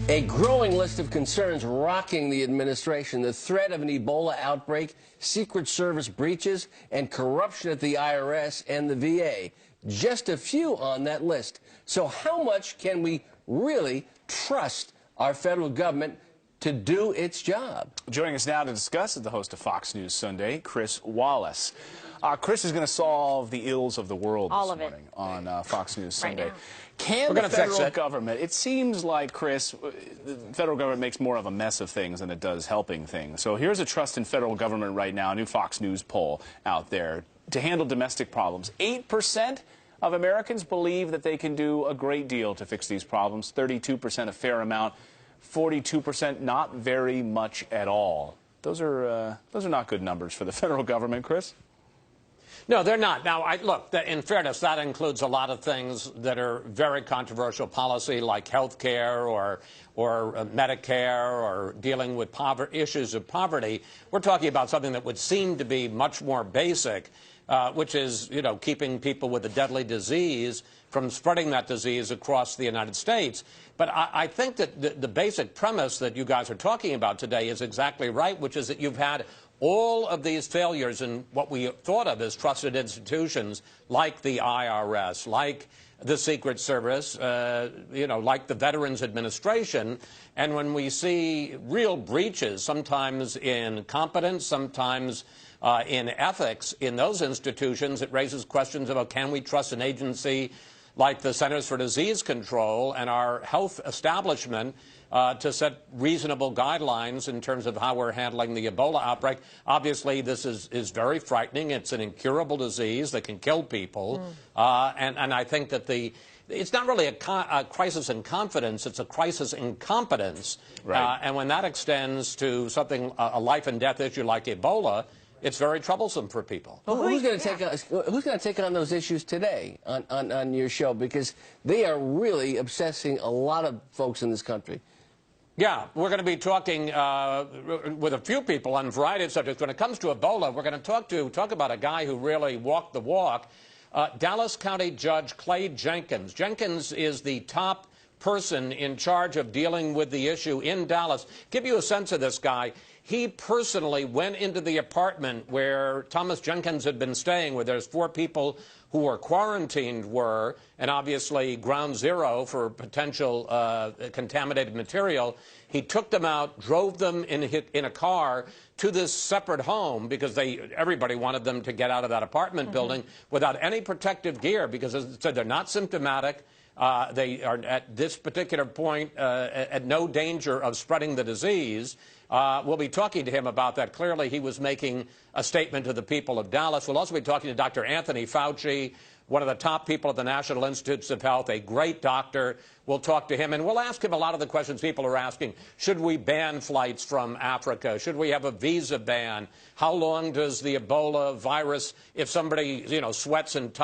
A growing list of concerns rocking the administration. The threat of an Ebola outbreak, Secret Service breaches, and corruption at the IRS and the VA. Just a few on that list. So how much can we really trust our federal government to do its job? Joining us now to discuss is the host of Fox News Sunday, Chris Wallace. Chris is going to solve the ills of the world this morning on Fox News Sunday. Right, Can the federal government, it seems like, Chris, the federal government makes more of a mess of things than it does helping things. So here's a trust in federal government right now, a new Fox News poll out there, to handle domestic problems. 8% of Americans believe that they can do a great deal to fix these problems, 32% a fair amount, 42% not very much at all. Those are not good numbers for the federal government, Chris. No, they're not. Now, look, in fairness, that includes a lot of things that are very controversial policy, like health care or Medicare or dealing with issues of poverty. We're talking about something that would seem to be much more basic, which is, keeping people with a deadly disease from spreading that disease across the United States. But I think that the basic premise that you guys are talking about today is exactly right, which is that you've had all of these failures in what we thought of as trusted institutions, like the IRS, like the Secret Service, like the Veterans Administration. And when we see real breaches, sometimes in competence, sometimes in ethics in those institutions, it raises questions about, can we trust an agency like the Centers for Disease Control and our health establishment to set reasonable guidelines in terms of how we're handling the Ebola outbreak. Obviously, this is very frightening. It's an incurable disease that can kill people. And I think that it's not really a crisis in confidence, it's a crisis in competence. Right. And when that extends to something, a life and death issue like Ebola, it's very troublesome for people. Well, who's going to take on those issues today on your show? Because they are really obsessing a lot of folks in this country. Yeah, we're going to be talking with a few people on a variety of subjects. When it comes to Ebola, we're going to talk about a guy who really walked the walk, Dallas County Judge Clay Jenkins. Jenkins is the top person in charge of dealing with the issue in Dallas. Give you a sense of this guy. He personally went into the apartment where Thomas Jenkins had been staying, where there's 4 people who were quarantined and obviously ground zero for potential contaminated material. He took them out, drove them in a car to this separate home because everybody wanted them to get out of that apartment building without any protective gear because, as I said, they're not symptomatic. They are, at this particular point, at no danger of spreading the disease. We'll be talking to him about that. Clearly, he was making a statement to the people of Dallas. We'll also be talking to Dr. Anthony Fauci, one of the top people at the National Institutes of Health, a great doctor. We'll talk to him, and we'll ask him a lot of the questions people are asking. Should we ban flights from Africa? Should we have a visa ban? How long does the Ebola virus, if somebody, sweats and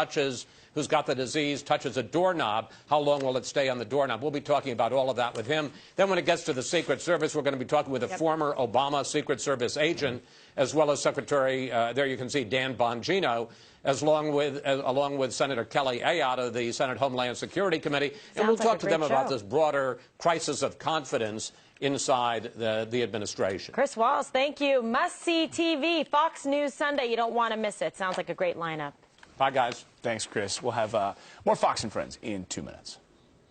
who's got the disease, touches a doorknob, how long will it stay on the doorknob? We'll be talking about all of that with him. Then when it gets to the Secret Service, we're going to be talking with a former Obama Secret Service agent, as well as Secretary, there you can see Dan Bongino, along with Senator Kelly Ayotte of the Senate Homeland Security Committee. And we'll talk to them about this broader crisis of confidence inside the administration. Chris Wallace, thank you. Must-see TV, Fox News Sunday. You don't want to miss it. Sounds like a great lineup. Bye, guys. Thanks, Chris. We'll have more Fox and Friends in 2 minutes.